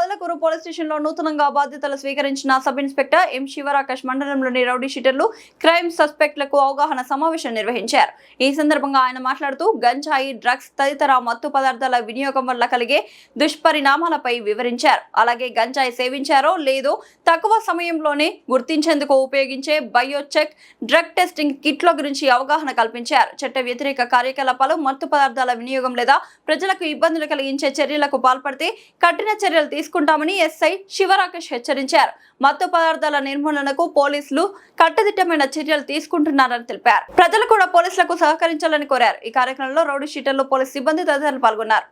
Podalakuru police స్టేషన్లో నూతనంగా బాధ్యతలు స్వీకరించిన సబ్ ఇన్స్పెక్టర్ ఎం శివరాకేష్ మండలంలోని రౌడీ షీటర్లు, క్రైమ్ సస్పెక్ట్లకు అవగాహన సమావేశం నిర్వహించారు. ఈ సందర్భంగా ఆయన మాట్లాడుతూ గంజాయి, డ్రగ్స్ తదితర మత్తు పదార్థాల వినియోగం వల్ల కలిగే దుష్పరిణామాలపై వివరించారు. అలాగే గంజాయి సేవించారో లేదో తక్కువ సమయంలోనే గుర్తించేందుకు ఉపయోగించే బయోచెక్ డ్రగ్ టెస్టింగ్ కిట్ల గురించి అవగాహన కల్పించారు. చట్ట వ్యతిరేక కార్యకలాపాలు, మత్తు పదార్థాల వినియోగం లేదా ప్రజలకు ఇబ్బందులు కలిగించే చర్యలకు పాల్పడితే కఠిన చర్యలు తీసుకుంటామని ఎస్ఐ శివరాకేష్ హెచ్చరించారు. మత్తు పదార్థాల నిర్మూలనకు పోలీసులు కట్టుదిట్టమైన చర్యలు తీసుకుంటున్నారని తెలిపారు. ప్రజలు కూడా పోలీసులకు సహకరించాలని కోరారు. ఈ కార్యక్రమంలో రౌడీ షీటర్లు, పోలీస్ సిబ్బంది తదితరులు పాల్గొన్నారు.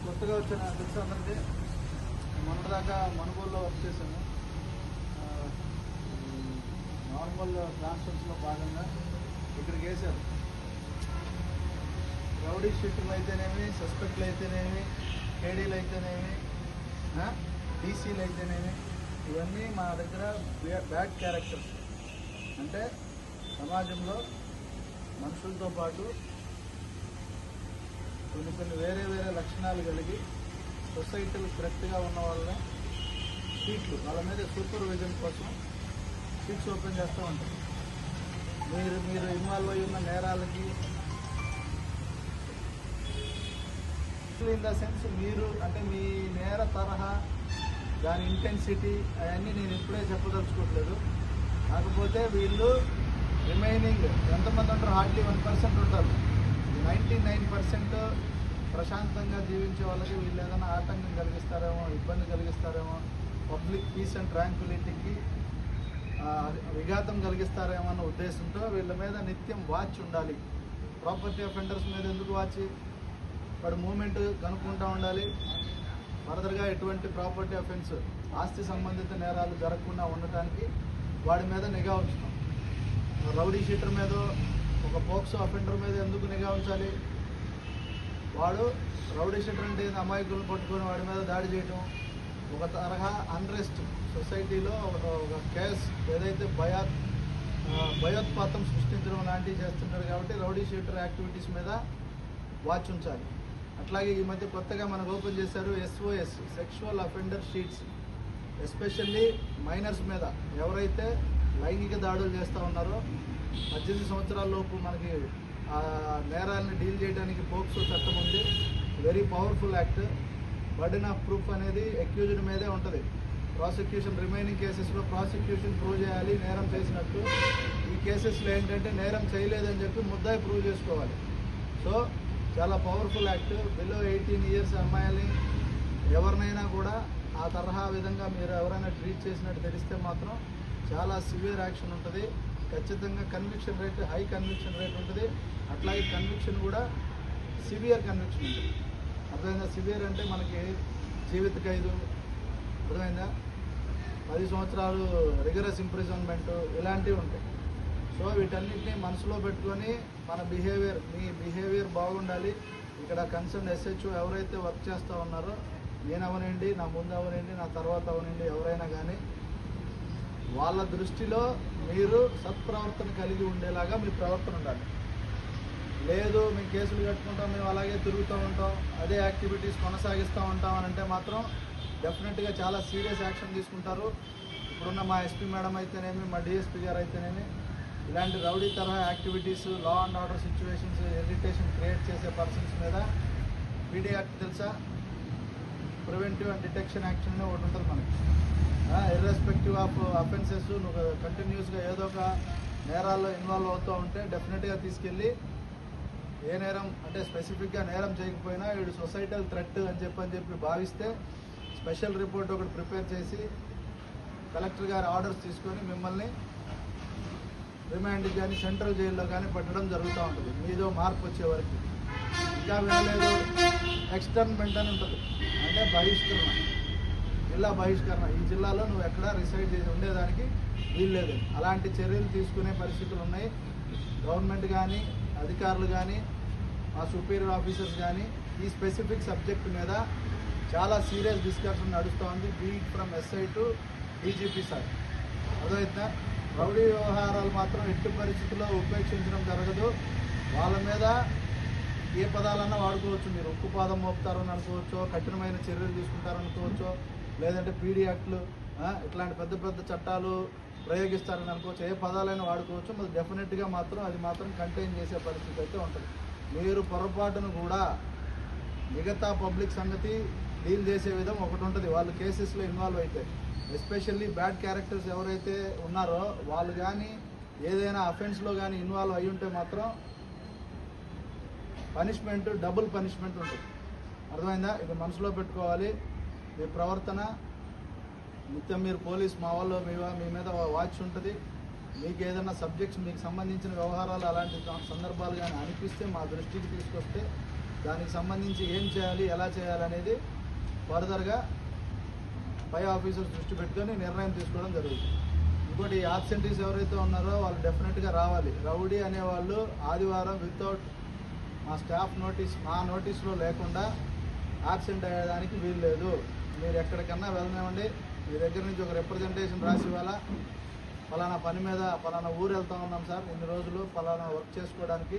కొత్తగా వచ్చిన తెలుసు అందరికీ. మొన్నదాకా మనుగోలులో వర్క్ చేశాను. నార్మల్ ట్రాన్స్ఫర్స్లో భాగంగా ఇక్కడికి వేశారు. రౌడీ షీటర్లు అయితేనేమి, సస్పెక్ట్లు అయితేనేమి, కేడీలు అయితేనేమి, డీసీలు అయితేనేమి, ఇవన్నీ మా దగ్గర బ్యాడ్ క్యారెక్టర్స్. అంటే సమాజంలో మనుషులతో పాటు కొన్ని వేరే లక్షణాలు కలిగి సొసైటీలు కరెక్ట్గా ఉన్న వాళ్ళని సీట్లు వాళ్ళ మీద సూపర్విజన్ కోసం సీట్స్ ఓపెన్ చేస్తూ ఉంటారు. మీరు ఇన్వాల్వ్ అయి ఉన్న నేరాలకి ఇన్ ద సెన్స్ మీరు అంటే మీ నేర తరహా, దాని ఇంటెన్సిటీ అవన్నీ నేను ఇప్పుడే చెప్పదలుచుకోవట్లేదు. కాకపోతే వీళ్ళు రిమైనింగ్ ఎంతమంది ఉంటారు? హార్డ్లీ 1% ఉంటారు. 99% ప్రశాంతంగా జీవించే వాళ్ళకి వీళ్ళు ఏదైనా ఆటంకం కలిగిస్తారేమో, ఇబ్బంది కలిగిస్తారేమో, పబ్లిక్ పీస్ అండ్ ట్రాంక్విలిటీకి విఘాతం కలిగిస్తారేమో అన్న ఉద్దేశంతో వీళ్ళ మీద నిత్యం వాచ్ ఉండాలి. ప్రాపర్టీ అఫెండర్స్ మీద ఎందుకు వాచ్? వాడు మూమెంట్ కనుక్కుంటూ ఉండాలి. ఫర్దర్గా ఎటువంటి ప్రాపర్టీ అఫెన్స్, ఆస్తి సంబంధిత నేరాలు జరగకుండా ఉండటానికి వాడి మీద నిఘా ఉంచుతాం. రౌడీ షీటర్ మీద, ఒక పోక్సో అఫెండర్ మీద ఎందుకు నిఘా ఉంచాలి? వాడు రౌడీ షీటర్ అంటే అమాయకులను పట్టుకొని వాడి మీద దాడి చేయటం, ఒక తరహా అన్రెస్ట్ సొసైటీలో ఒక కేస్ ఏదైతే భయోత్పాతం సృష్టించడం లాంటివి చేస్తుంటారు. కాబట్టి రౌడీ షీటర్ యాక్టివిటీస్ మీద వాచ్ ఉంచాలి. అట్లాగే ఈ మధ్య కొత్తగా మనకు ఓపెన్ చేశారు SOS, sexual offender sheets. Especially minors మీద ఎవరైతే లైంగిక దాడులు చేస్తూ ఉన్నారో 18 సంవత్సరాల లోపు మనకి నేరాలను డీల్ చేయడానికి పోక్సో చట్టం ఉంది. Very powerful act. Burden of proof అనేది అక్యూజ్డ్ మీదే ఉంటుంది. ప్రాసిక్యూషన్ రిమైనింగ్ కేసెస్లో ప్రాసిక్యూషన్ ప్రూవ్ చేయాలి నేరం చేసినట్టు. ఈ కేసెస్లో ఏంటంటే నేరం చేయలేదని చెప్పి ముద్దాయి ప్రూవ్ చేసుకోవాలి. సో చాలా పవర్ఫుల్ యాక్ట్. బిలో 18 ఇయర్స్ అమ్మాయిని ఎవరినైనా కూడా ఆ తరహా విధంగా మీరు ఎవరైనా ట్రీట్ చేసినట్టు తెలిస్తే మాత్రం చాలా సివియర్ యాక్షన్ ఉంటుంది. ఖచ్చితంగా conviction rate, high conviction rate ఉంటుంది. అట్లాగే కన్విక్షన్ కూడా సివియర్ కన్విక్షన్ ఉంటుంది. అర్థమైందా? సివియర్ అంటే మనకి జీవిత ఖైదు, అర్థమైందా? 10 సంవత్సరాలు రిగరస్ ఇంప్రిజన్మెంట్, ఇలాంటివి ఉంటాయి. సో వీటన్నిటిని మనసులో పెట్టుకొని మన మీ బిహేవియర్ బాగుండాలి. ఇక్కడ కన్సర్న్ SHO ఎవరైతే వర్క్ చేస్తూ ఉన్నారో, నేను అవనండి, నా ముందు అవనండి, నా తర్వాత అవనండి, ఎవరైనా కానీ వాళ్ళ దృష్టిలో మీరు సత్ప్రవర్తన కలిగి ఉండేలాగా మీ ప్రవర్తన ఉండాలి. లేదు మేము కేసులు కట్టుకుంటాం, మేము అలాగే తిరుగుతూ ఉంటాం, అదే యాక్టివిటీస్ కొనసాగిస్తూ ఉంటాం అని అంటే మాత్రం డెఫినెట్గా చాలా సీరియస్ యాక్షన్ తీసుకుంటారు. ఇప్పుడున్న మా SP మేడం అయితేనేమి, మా DSP గారు అయితేనేమి, ఇలాంటి రౌడీ తరహా activities, law and order situations, irritation create చేసే పర్సన్స్ మీద PD యాక్ట్ తెలుసా? ప్రివెంటివ్ అండ్ డిటెక్షన్ యాక్షన్ ఒకటి ఉంటుంది మనకి. ఇర్రెస్పెక్టివ్ ఆఫ్ అఫెన్సెస్ నువ్వు కంటిన్యూస్గా ఏదో ఒక నేరాల్లో ఇన్వాల్వ్ అవుతూ ఉంటే డెఫినెట్గా తీసుకెళ్ళి ఏ నేరం అంటే స్పెసిఫిక్గా నేరం చేయకపోయినా వీడు సొసైటల్ థ్రెట్ అని చెప్పి భావిస్తే స్పెషల్ రిపోర్ట్ ఒకటి ప్రిపేర్ చేసి కలెక్టర్ గారి ఆర్డర్స్ తీసుకొని మిమ్మల్ని రిమాండ్ కానీ సెంట్రల్ జైల్లో కానీ పెట్టడం జరుగుతూ ఉంటుంది. మీదో మార్పు వచ్చే వరకు. ఇంకా వినలేదు, ఎక్స్టర్న్మెంట్ అని ఉంటుంది. అంటే బహిష్కరణ, జిల్లా బహిష్కరణ. ఈ జిల్లాలో నువ్వు ఎక్కడా రిసైడ్ చేసి ఉండేదానికి వీల్లేదు. అలాంటి చర్యలు తీసుకునే పరిస్థితులు ఉన్నాయి. గవర్నమెంట్ కానీ, అధికారులు కానీ, మా సుపీరియర్ ఆఫీసర్స్ కానీ ఈ స్పెసిఫిక్ సబ్జెక్ట్ మీద చాలా సీరియస్ డిస్కషన్ నడుస్తూ ఉంది. Beat from SI to DGP sir. అదైతే రౌడీ వ్యవహారాలు మాత్రం ఎట్టి పరిస్థితుల్లో ఉపేక్షించడం జరగదు. వాళ్ళ మీద ఏ పదాలన్నా వాడుకోవచ్చు. మీరు ఉక్కుపాదం మోపుతారని అనుకోవచ్చు, కఠినమైన చర్యలు తీసుకుంటారనుకోవచ్చు, లేదంటే పీడీ యాక్ట్లు ఇట్లాంటి పెద్ద పెద్ద చట్టాలు ప్రయోగిస్తారని అనుకోవచ్చు. ఏ పదాలైనా వాడుకోవచ్చు. మరి డెఫినెట్గా మాత్రం అది మాత్రం కంటైన్ చేసే పరిస్థితి అయితే ఉంటుంది. మీరు పొరపాటును కూడా మిగతా పబ్లిక్ సంగతి డీల్ చేసే విధం ఒకటి ఉంటుంది. వాళ్ళు కేసెస్లో ఇన్వాల్వ్ అయితే, ఎస్పెషల్లీ బ్యాడ్ క్యారెక్టర్స్ ఎవరైతే ఉన్నారో వాళ్ళు కానీ ఏదైనా అఫెన్స్లో కానీ ఇన్వాల్వ్ అయి ఉంటే మాత్రం పనిష్మెంట్ డబుల్ పనిష్మెంట్ ఉంటుంది. అర్థమైందా? ఇది మనసులో పెట్టుకోవాలి. మీ ప్రవర్తన నిత్యం మీరు పోలీస్ మా వాళ్ళు మీ మీద వాచ్ ఉంటుంది. మీకు ఏదైనా సబ్జెక్ట్స్ మీకు సంబంధించిన వ్యవహారాలు అలాంటి సందర్భాలు కానీ అనిపిస్తే మా దృష్టికి తీసుకొస్తే దానికి సంబంధించి ఏం చేయాలి, ఎలా చేయాలి అనేది ఫర్దర్గా పై ఆఫీసర్స్ దృష్టి పెట్టుకొని నిర్ణయం తీసుకోవడం జరుగుతుంది. ఇంకోటి ఈ ఆబ్సెంటీస్ ఎవరైతే ఉన్నారో వాళ్ళు డెఫినెట్గా రావాలి. రౌడీ అనేవాళ్ళు ఆదివారం వితౌట్ మా స్టాఫ్ మా నోటీస్లో లేకుండా ఆబ్సెంట్ అయ్యేదానికి వీలు లేదు. మీరు ఎక్కడికన్నా వెళ్ళనివ్వండి, మీ దగ్గర నుంచి ఒక రిప్రజెంటేషన్ రాసి ఇవ్వాలా, ఫలానా పని మీద ఫలానా ఊరు వెళ్తూ ఉన్నాం సార్, ఇన్ని రోజులు ఫలానా వర్క్ చేసుకోవడానికి,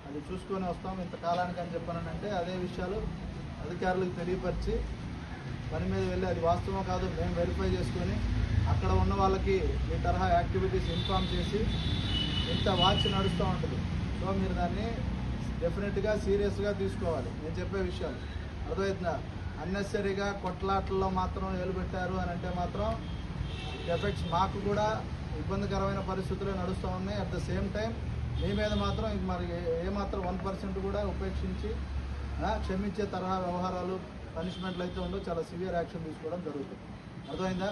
అది చూసుకొని వస్తాం ఇంతకాలానికి అని చెప్పానంటే అదే విషయాలు అధికారులకు తెలియపరిచి పని మీద వెళ్ళి అది వాస్తవం కాదు మేము వెరిఫై చేసుకొని అక్కడ ఉన్న వాళ్ళకి ఈ తరహా యాక్టివిటీస్ ఇన్ఫామ్ చేసి ఇంత వాచ్ నడుస్తూ ఉంటుంది. సో మీరు దాన్ని డెఫినెట్గా సీరియస్గా తీసుకోవాలి. నేను చెప్పే విషయాలు అర్థమవుతుందా? అన్నెసరీగా కొట్లాటల్లో మాత్రం పెట్టారు అని అంటే మాత్రం ఎఫెక్ట్స్ మాకు కూడా ఇబ్బందికరమైన పరిస్థితులు నడుస్తూ ఉన్నాయి. అట్ ద సేమ్ టైం మీ మీద మాత్రం మరి ఏమాత్రం 1% కూడా ఉపేక్షించి క్షమించే తరహా వ్యవహారాలు పనిష్మెంట్లు అయితే ఉండవు. చాలా సివియర్ యాక్షన్ తీసుకోవడం జరుగుతుంది. అర్థమైందా?